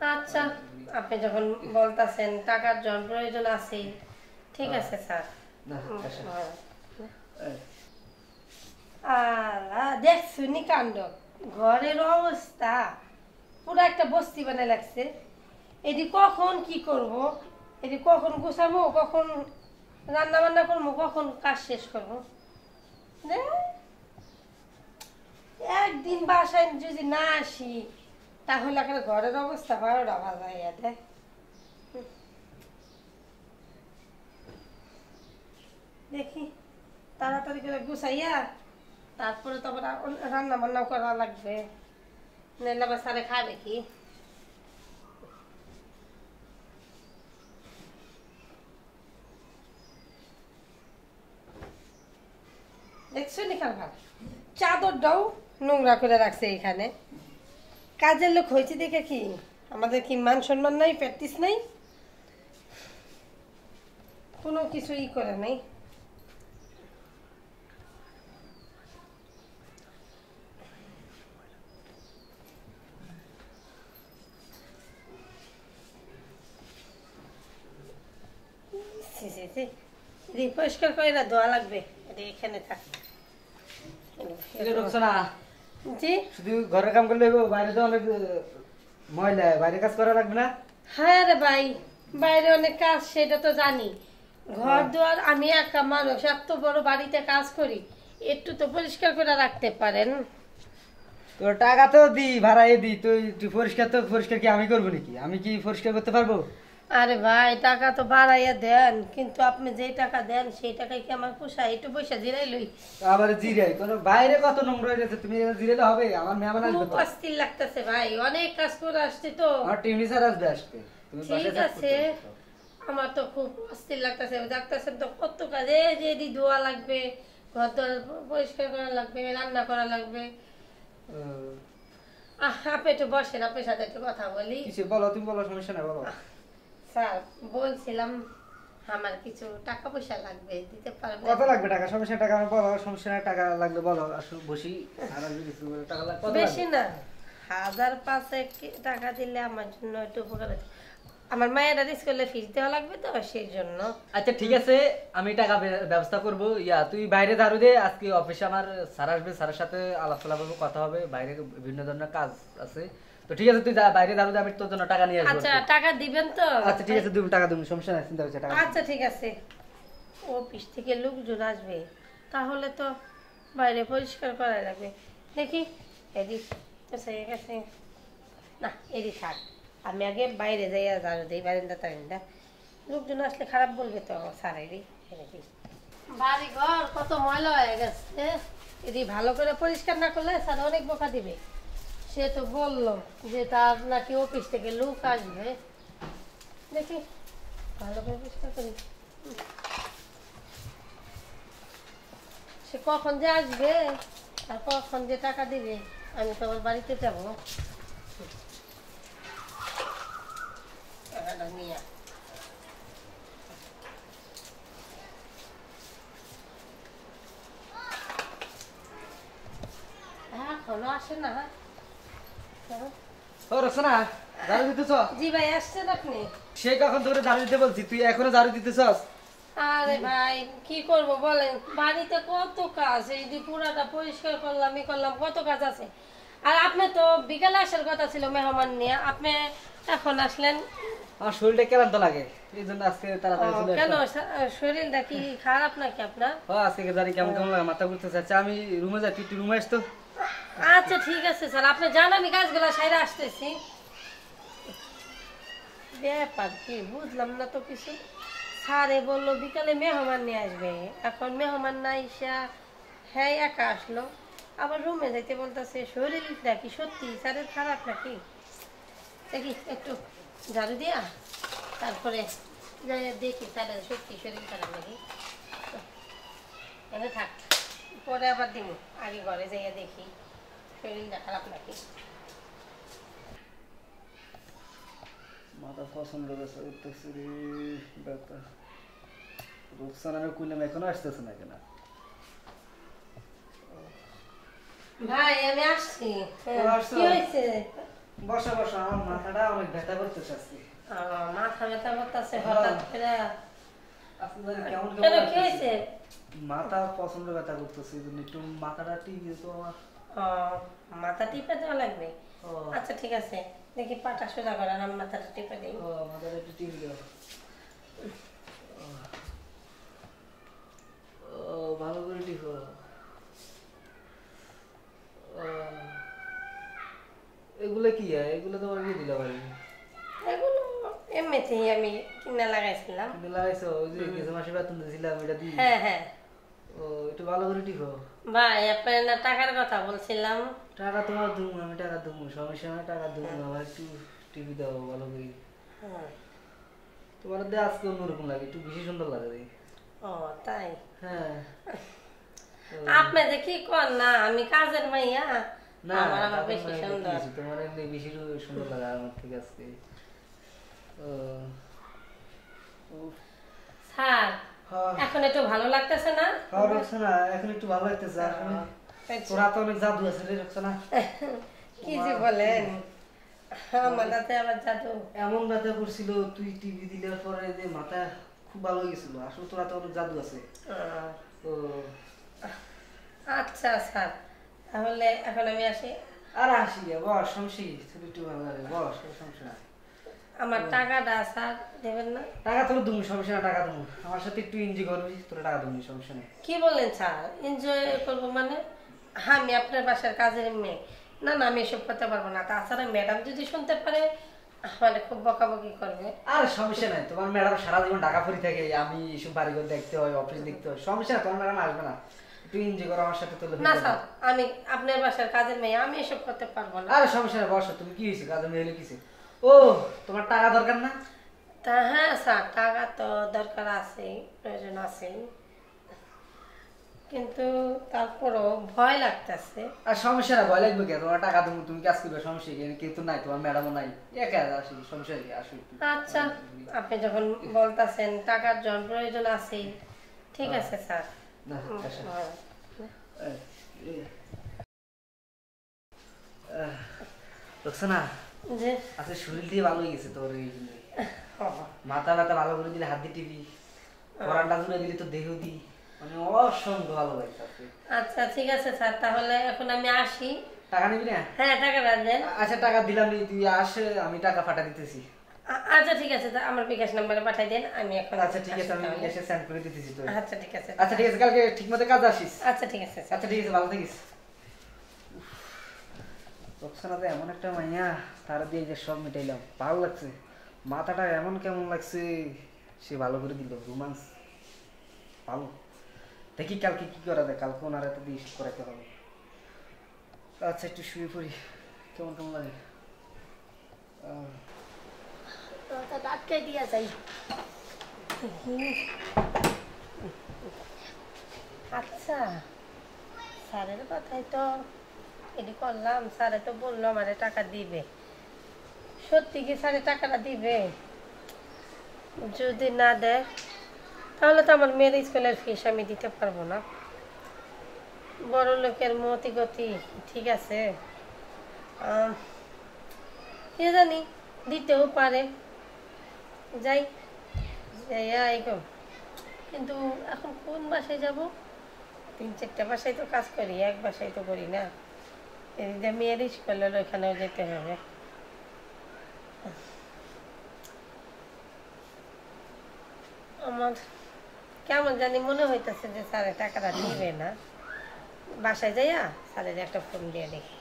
আচ্ছা, আপনি যখন বলতাছেন টাকার যখন প্রয়োজন আছে, ঠিক আছে স্যার। দেখছুনি কাণ্ড, ঘরের অবস্থা পুরো একটা বস্তি বানায় লাগছে। এটি কখন কি করব, এটি কখন গুছাবো, কখন রান্না বান্না করবো, কখন কাজ শেষ করবো। একদিন বাসায় যদি না আসি তাহলে একটা ঘরের অবস্থা 12টা বাজাইয়া দেয়। দেখি তাড়াতাড়ি করে গুছাইয়া তারপরে তো আবার রান্না বান্না করা লাগবে, নাহলে আবার স্যারে খাবে কি। দেখছো নি কারবার, চাদরটাও নোংরা করে রাখছে এখানে। কাজের লোক হয়েছে দেখে কি আমাদের কি মান সম্মান নাই, প্র্যাকটিস নাই, কোনো কিছুই করে নাই। পরিষ্কার করে না ধোয়া লাগবে, এখানে থাক। জি, শুধু ঘরের কাম করলে বাইরে তো অনেক ময়লা, বাইরে কাজ করা লাগবে না? হ্যাঁ রে ভাই, বাইরে অনেক কাজ, সেটা তো জানি। ঘর দুয়ার, আমি একা মানুষ, এত বড় বাড়িতে কাজ করি, একটু তো পরিষ্কার করে রাখতে পারেন। তোর টাকা তো দি, ভাড়াই দি, তুই পরিষ্কার তো পরিষ্কার কি আমি করবো নাকি? আমি কি পরিষ্কার করতে পারবো? আরে ভাই, টাকা তো বাড়াইয়া দেন, কিন্তু আপনি যে টাকা দেন সেই টাকায় কি আমার পোষায়? একটু পয়সা জিরাই লই। আবার জিরাই কোন বাইরে কত নোংরা হয়ে গেছে, তুমি জিরাইলে হবে? আমার মেহমান আসবে তো। অস্থির লাগতেছে ভাই, অনেক কাজ করে আসছে তো। আমার টিভি স্যার আসবে আজকে, তুমি ঠিক আছে, আমার তো খুব অস্থির লাগতেছে। দেখতেছেন তো কত কাজ, এই যে এদি ধোয়া লাগবে, ঘর দোয়ার পরিষ্কার করা লাগবে, রান্না করা লাগবে। আপনি একটু বসেন, আপনার সাথে একটু কথা বলি। কিছু বলো, তুমি বলো, সমস্যা নাই, বলো। স্যার বলছিলাম আমার কিছু টাকা পয়সা লাগবে, দিতে পারবেন? কত লাগবে টাকা? সমস্যা টাকা আমি বলো, সমস্যা নাই, টাকা লাগবে বলো। আসলে বসি আর কিছু টাকা লাগবে। বেশি না, 1000-5 টাকা দিলে আমার জন্য একটু উপকার আছে। আমার মায়ের স্কুলে ফিস দেওয়া লাগবে তো, সেই জন্য। আচ্ছা ঠিক আছে, আমি টাকা ব্যবস্থা করবো। তুই বাইরে ঝাড়ু দে, আজকে অফিসে আমার স্যার আসবে, স্যারের সাথে আলাপ করবো, কথা হবে, বাইরে বিভিন্ন ধরনের কাজ আছে। তো ঠিক আছে, তুই বাইরে ঝাড়ু দে, আমি তোর জন্য টাকা নিয়ে আসবো। আচ্ছা, টাকা দিবেন তো? আচ্ছা ঠিক আছে, তুমি টাকা দিবেন, সমস্যা নাই, চিন্তা করছে টাকা। আচ্ছা ঠিক আছে, অফিস থেকে লোকজন আসবে, তাহলে তো বাইরে পরিষ্কার করা লাগবে। দেখি এদিক গেছে না, এদিক থাক, আমি আগে বাইরে যাই ঝাড়ু দিই, বারিন্দা টারিন্দা। লোকজন আসলে খারাপ বলবে তো সারাই বাড়ি ঘর কত ময়লা হয়ে গেছে, এদি ভালো করে পরিষ্কার না করলে স্যার অনেক বকা দিবে। সে তো বললো যে তার নাকি অফিস থেকে লোক আসবে। দেখি ভালো করে পরিষ্কার করি, সে কখন যে আসবে আর কখন যে টাকা দিবে, আমি তো আমার বাড়িতে যাবো। এখনো আসে না? ও রচনা, ঝাড়ু দিতেছ? জি ভাই, আসছেন আপনি? সে কখন ধরে ঝাড়ু দিতে বলছি, তুই এখনো ঝাড়ু দিতেছস? আরে ভাই কি করব বলেন, বাড়িতে কত কাজ, এই যে পুরাটা পরিষ্কার করলাম, কত কাজ আছে। আর আপনি তো বিকালে আসার কথা ছিল মেহমান নিয়ে, আপনি এখন আসলেন। আমার শরীরটা ক্লান্ত লাগে, এই জন্য আজকে তাড়াতাড়ি চলে কেন, আসলাম। শরীরটা কি খারাপ নাকি আপনার? আজকে জানি কেমন কেমন লাগে, মাথা ঘুরতেছে। আচ্ছা আমি রুমে যাই, তুই রুমে আসতো। আচ্ছা ঠিক আছে স্যার, আপনি জান আমি কাজগুলো সাইরা আসতেছি। ব্যাপার কি বুঝলাম না তো কিছু। স্যারে বললো বিকালে মেহমান নিয়ে আসবে, এখন মেহমান না এসে হ্যাঁ একা আসলো, আবার রুমে যাইতে বলতেছে। শরীরটা কি সত্যি স্যারের খারাপ নাকি? দেখি একটু ঝাড়ু দিয়া তারপরে যাই দেখি স্যারের সত্যি শরীর খারাপ নাকি। এনে থাক, পরে আবার দিব, আগে ঘরে যাইয়া দেখি শরীরটা খারাপ নাকি। মাথা পছন্দ করতেছে রে ব্যাপারটা। রুকসানারে কইলাম এখনো আসতেছে না কেন? ভাই আমি আসছি। কি হয়েছে? বসা বসা, আমার মাথাটা অনেক ব্যথা করতেছে আজকে। মাথা ব্যথা করতেছে হঠাৎ করে? আজকে জানি কেমন কেন, কেমন কি হয়েছে? লাগতেছে। মাথা প্রচন্ড ব্যথা করতেছে, এই জন্য একটু মাথাটা টিপে তো আমার। মাথা টিপে দেওয়া লাগবে? ও। আচ্ছা ঠিক আছে, দেখি পাটা সোজা করেন, আমি মাথাটা টিপে দিই। মাথাটা একটু টিপে দাও। ভালো করে টিপো। এগুলো কি? এগুলো তোমার কি দিলা ভাই? এগুলো এমনিতেই আমি কিনে লাগাইছিলাম। কিনে লাগাইছো? ওই যে কিছু মাসে বেতন দিয়েছিলাম, এটা দিই। হ্যাঁ হ্যাঁ। ও, একটু ভালো করে টিপো। ভাই আপনার না টাকার কথা বলছিলাম। টাকা তোমার দুম, আমি টাকা দুম, সমস্যা নাই, টাকা দুম। আমার একটু টিভি দাও ভালো করে। তোমার দিয়ে আজকে অন্যরকম লাগে, একটু বেশি সুন্দর লাগে। ও তাই? হ্যাঁ। আপনি যে কি কর না, আমি কাজের মাইয়া, না, আমার আবার বেশি সুন্দর। তোমার এমনি বেশি সুন্দর লাগে আমার থেকে আজকে। স্যার, এখন একটু ভালো লাগতেছে না? রোকসানা, এখন একটু ভালো লাগতেছে। তোরা তো অনেক জাদু আছে রে রোকসানা। কি যে বলেন, আমার হাতে আবার জাদু? এমন ব্যথা করছিল তুই টিভি দিলে পরে যে মাথা খুব ভালো হয়ে গেছিল। আসলে তোরা তো অনেক জাদু আছে। আচ্ছা স্যার, তাহলে এখন আমি আসি। আর আসি গে, বস, সমস্যা কি? তুই একটু ভালো লাগে, বস, সমস্যা না। আমার টাকাটা স্যার দেবেন না? টাকা তোর দুমু, সমস্যা না, টাকা দুমু। আমার সাথে একটু এনজয় করবি, তোর টাকা দুমু, সমস্যা নেই। কি বলেন স্যার? এনজয় করবো মানে? আমি আপনার বাসার কাজের মেয়ে, না না, আমি এসব করতে পারবো না। তাছাড়া ম্যাডাম যদি শুনতে পারে মানে খুব বকাবকি করবে। আর সমস্যা নাই, তোমার ম্যাডাম সারা জীবন ঢাকা ফুরি থাকে, আমি এসব বাড়িঘর দেখতে হয়, অফিস দেখতে হয়, সমস্যা না, তোমার ম্যাডাম আসবে না। একটু এনজয় করো আমার সাথে। তোলে না স্যার, আমি আপনার বাসার কাজের মেয়ে, আমি এসব করতে পারবো না। আর সমস্যা নাই, বসো। তুমি কি হয়েছে? কাজে মেয়ে হলে কিসে? ও, তোমার টাকা দরকার না? তা হ্যাঁ স্যার, টাকা তো দরকার আছে, প্রয়োজন আছে, কিন্তু তারপরও ভয় লাগতেছে। আর সমস্যা না, ভয় লাগবে কে? তোমার টাকা তুমি তুমি কাজ করবে, সমস্যা কি? কেউ তো নাই, তোমার ম্যাডামও নাই, একা আসি, সমস্যা কি? আসো একটু। আচ্ছা, আপনি যখন বলতেছেন টাকার যখন প্রয়োজন আছে, ঠিক আছে স্যার। না, আসো। রোকসানা, যে আচ্ছা, শরীর দিয়ে ভালো হয়ে গেছে তোর। এই মাথা ব্যথা ভালো করে দিলে, হাত দিয়ে টিভি, পরানটা জুড়ে দিলে তো দেহ দি, মানে অসংখ্য ভালো লাগছে। আচ্ছা ঠিক আছে স্যার, তাহলে এখন আমি আসি। টাকা নিবি না? হ্যাঁ, টাকাটা দেন। আচ্ছা, টাকা দিলাম নি, তুই আসে, আমি টাকা পাঠা দিতেছি। আচ্ছা ঠিক আছে, তা আমার বিকাশ নাম্বারে পাঠিয়ে দেন, আমি এখন। আচ্ছা ঠিক আছে, আমি বিকাশে সেন্ড করে দিতেছি তো। আচ্ছা ঠিক আছে। আচ্ছা ঠিক আছে, কালকে ঠিকমতো কাজ আসিস। আচ্ছা ঠিক আছে স্যার। আচ্ছা ঠিক আছে, ভালো থাকিস। রোকসানাতে এমন একটা মাইয়া, তারা দিয়ে যে সব মিটাইলাম, ভালো লাগছে। মাথাটা এমন কেমন লাগছে, সে ভালো করে দিল, রোমান্স ভালো। দেখি কালকে কি করা যায়, কালকে ওনার এত দিয়ে করাতে হবে। আচ্ছা, একটু শুয়ে পড়ি, কেমন কেমন লাগে। আটকে দিয়া যাই। আচ্ছা, স্যারের কথাই তো এটি করলাম, স্যারে তো বললো আমারে টাকা দিবে। সত্যি কি স্যারে টাকাটা দিবে? যদি না দেয় তাহলে তো আমার মেয়ের স্কুলের ফিস আমি দিতে পারবো না। বড় লোকের মতি গতি ঠিক আছে, কে জানি দিতেও পারে। যাই কিন্তু এখন কোন বাসায় যাব? 3-4টা বাসায় তো কাজ করি, এক বাসায় তো করি না। এদিকে মেয়ের স্কুলের ওইখানেও যেতে হবে। আমার কেমন জানি মনে হইতেছে যে স্যারের টাকাটা দিবে না। বাসায় যাইয়া স্যারের একটা ফোন দিয়ে দেখি।